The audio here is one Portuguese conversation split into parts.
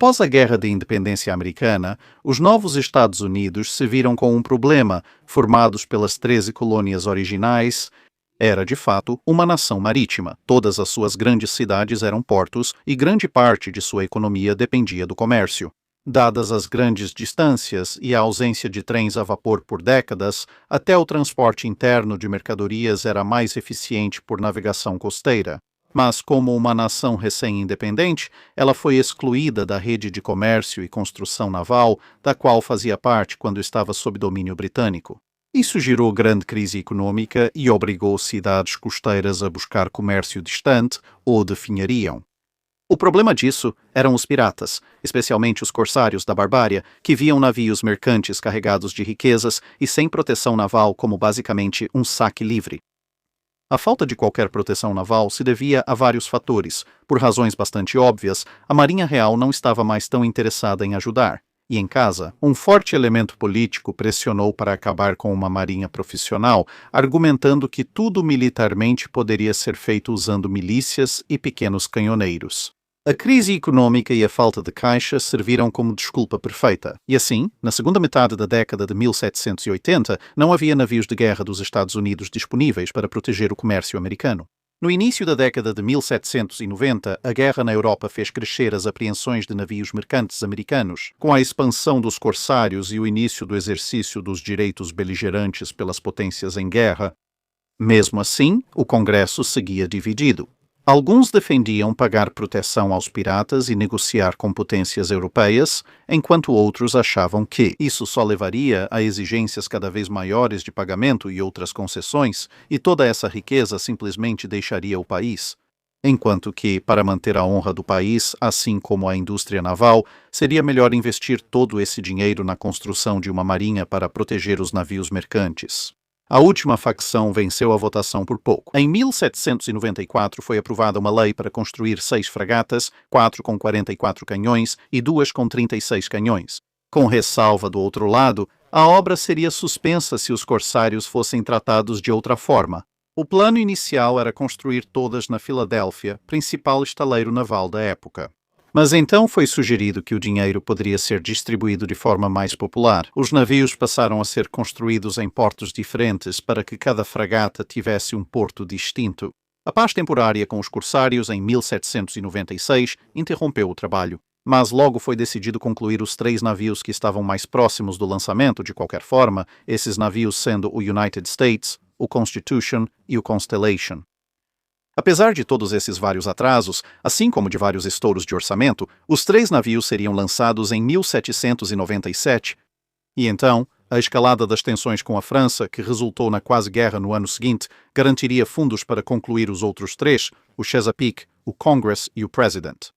Após a Guerra de Independência Americana, os novos Estados Unidos se viram com um problema, formados pelas 13 colônias originais. Era, de fato, uma nação marítima. Todas as suas grandes cidades eram portos e grande parte de sua economia dependia do comércio. Dadas as grandes distâncias e a ausência de trens a vapor por décadas, até o transporte interno de mercadorias era mais eficiente por navegação costeira. Mas, como uma nação recém-independente, ela foi excluída da rede de comércio e construção naval, da qual fazia parte quando estava sob domínio britânico. Isso gerou grande crise econômica e obrigou cidades costeiras a buscar comércio distante ou definhariam. O problema disso eram os piratas, especialmente os corsários da barbárie, que viam navios mercantes carregados de riquezas e sem proteção naval como basicamente um saque livre. A falta de qualquer proteção naval se devia a vários fatores. Por razões bastante óbvias, a Marinha Real não estava mais tão interessada em ajudar. E em casa, um forte elemento político pressionou para acabar com uma marinha profissional, argumentando que tudo militarmente poderia ser feito usando milícias e pequenos canhoneiros. A crise econômica e a falta de caixa serviram como desculpa perfeita. E assim, na segunda metade da década de 1780, não havia navios de guerra dos Estados Unidos disponíveis para proteger o comércio americano. No início da década de 1790, a guerra na Europa fez crescer as apreensões de navios mercantes americanos. Com a expansão dos corsários e o início do exercício dos direitos beligerantes pelas potências em guerra. Mesmo assim, o Congresso seguia dividido. Alguns defendiam pagar proteção aos piratas e negociar com potências europeias, enquanto outros achavam que isso só levaria a exigências cada vez maiores de pagamento e outras concessões, e toda essa riqueza simplesmente deixaria o país. Enquanto que, para manter a honra do país, assim como a indústria naval, seria melhor investir todo esse dinheiro na construção de uma marinha para proteger os navios mercantes. A última facção venceu a votação por pouco. Em 1794 foi aprovada uma lei para construir 6 fragatas, 4 com 44 canhões e 2 com 36 canhões. Com ressalva do outro lado, a obra seria suspensa se os corsários fossem tratados de outra forma. O plano inicial era construir todas na Filadélfia, principal estaleiro naval da época. Mas então foi sugerido que o dinheiro poderia ser distribuído de forma mais popular. Os navios passaram a ser construídos em portos diferentes para que cada fragata tivesse um porto distinto. A paz temporária com os corsários em 1796 interrompeu o trabalho, mas logo foi decidido concluir os 3 navios que estavam mais próximos do lançamento de qualquer forma, esses navios sendo o United States, o Constitution e o Constellation. Apesar de todos esses vários atrasos, assim como de vários estouros de orçamento, os 3 navios seriam lançados em 1797. E então, a escalada das tensões com a França, que resultou na quase-guerra no ano seguinte, garantiria fundos para concluir os outros 3, o Chesapeake, o Congress e o President.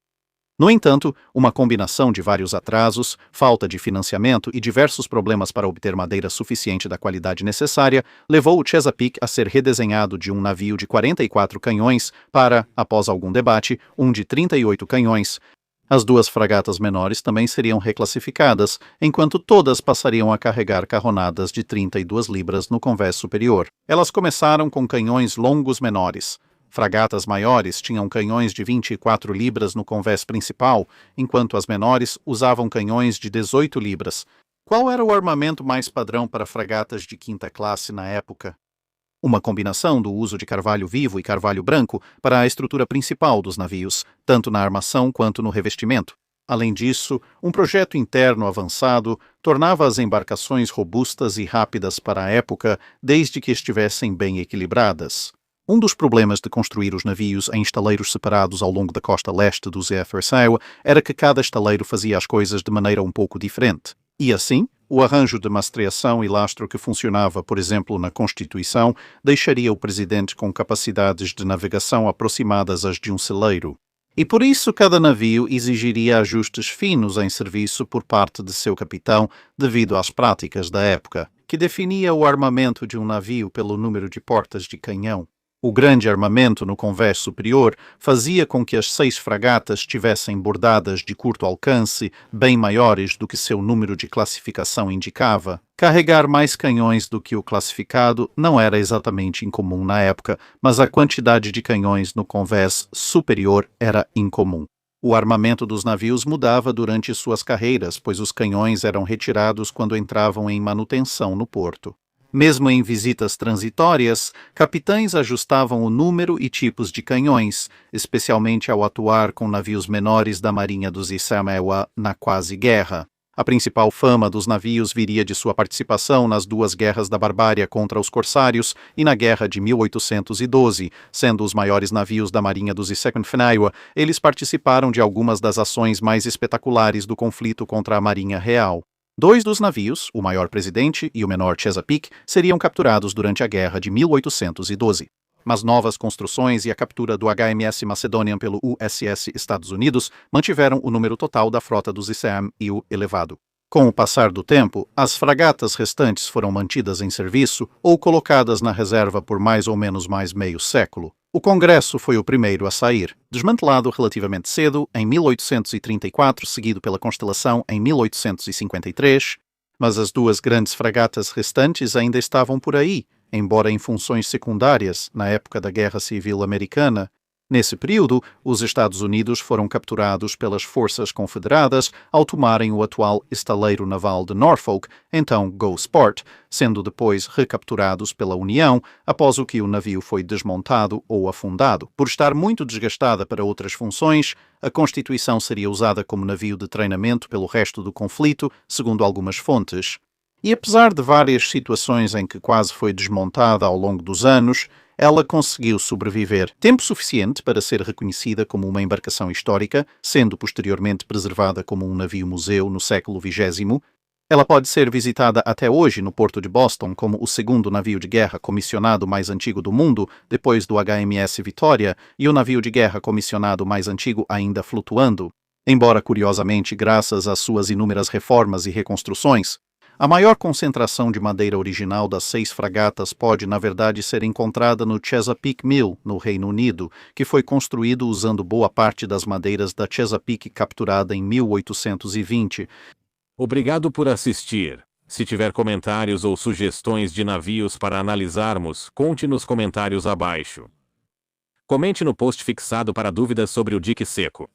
No entanto, uma combinação de vários atrasos, falta de financiamento e diversos problemas para obter madeira suficiente da qualidade necessária levou o Chesapeake a ser redesenhado de um navio de 44 canhões para, após algum debate, um de 38 canhões. As 2 fragatas menores também seriam reclassificadas, enquanto todas passariam a carregar carronadas de 32 libras no convés superior. Elas começaram com canhões longos menores. Fragatas maiores tinham canhões de 24 libras no convés principal, enquanto as menores usavam canhões de 18 libras. Qual era o armamento mais padrão para fragatas de 5ª classe na época? Uma combinação do uso de carvalho vivo e carvalho branco para a estrutura principal dos navios, tanto na armação quanto no revestimento. Além disso, um projeto interno avançado tornava as embarcações robustas e rápidas para a época, desde que estivessem bem equilibradas. Um dos problemas de construir os navios em estaleiros separados ao longo da costa leste do Zé-Ferceira era que cada estaleiro fazia as coisas de maneira um pouco diferente. E assim, o arranjo de mastreação e lastro que funcionava, por exemplo, na Constituição, deixaria o presidente com capacidades de navegação aproximadas às de um celeiro. E por isso cada navio exigiria ajustes finos em serviço por parte de seu capitão devido às práticas da época, que definia o armamento de um navio pelo número de portas de canhão. O grande armamento no convés superior fazia com que as 6 fragatas tivessem bordadas de curto alcance, bem maiores do que seu número de classificação indicava. Carregar mais canhões do que o classificado não era exatamente incomum na época, mas a quantidade de canhões no convés superior era incomum. O armamento dos navios mudava durante suas carreiras, pois os canhões eram retirados quando entravam em manutenção no porto. Mesmo em visitas transitórias, capitães ajustavam o número e tipos de canhões, especialmente ao atuar com navios menores da Marinha dos Isamewa na quase-guerra. A principal fama dos navios viria de sua participação nas duas guerras da barbária contra os corsários e na Guerra de 1812, sendo os maiores navios da Marinha dos Isamewa, eles participaram de algumas das ações mais espetaculares do conflito contra a Marinha Real. 2 dos navios, o maior Presidente e o menor Chesapeake, seriam capturados durante a Guerra de 1812. Mas novas construções e a captura do HMS Macedonian pelo USS Estados Unidos mantiveram o número total da frota dos ICM-U elevado. Com o passar do tempo, as fragatas restantes foram mantidas em serviço ou colocadas na reserva por mais ou menos mais meio século. O Congresso foi o primeiro a sair, desmantelado relativamente cedo, em 1834, seguido pela Constelação em 1853, mas as duas grandes fragatas restantes ainda estavam por aí, embora em funções secundárias na época da Guerra Civil Americana. Nesse período, os Estados Unidos foram capturados pelas forças confederadas ao tomarem o atual estaleiro naval de Norfolk, então Gosport, sendo depois recapturados pela União após o que o navio foi desmontado ou afundado. Por estar muito desgastada para outras funções, a Constituição seria usada como navio de treinamento pelo resto do conflito, segundo algumas fontes. E apesar de várias situações em que quase foi desmontada ao longo dos anos, ela conseguiu sobreviver tempo suficiente para ser reconhecida como uma embarcação histórica, sendo posteriormente preservada como um navio-museu no século XX. Ela pode ser visitada até hoje no porto de Boston como o segundo navio de guerra comissionado mais antigo do mundo, depois do HMS Vitória, e o navio de guerra comissionado mais antigo ainda flutuando. Embora, curiosamente, graças às suas inúmeras reformas e reconstruções, a maior concentração de madeira original das 6 fragatas pode, na verdade, ser encontrada no Chesapeake Mill, no Reino Unido, que foi construído usando boa parte das madeiras da Chesapeake capturada em 1820. Obrigado por assistir. Se tiver comentários ou sugestões de navios para analisarmos, conte nos comentários abaixo. Comente no post fixado para dúvidas sobre o dique seco.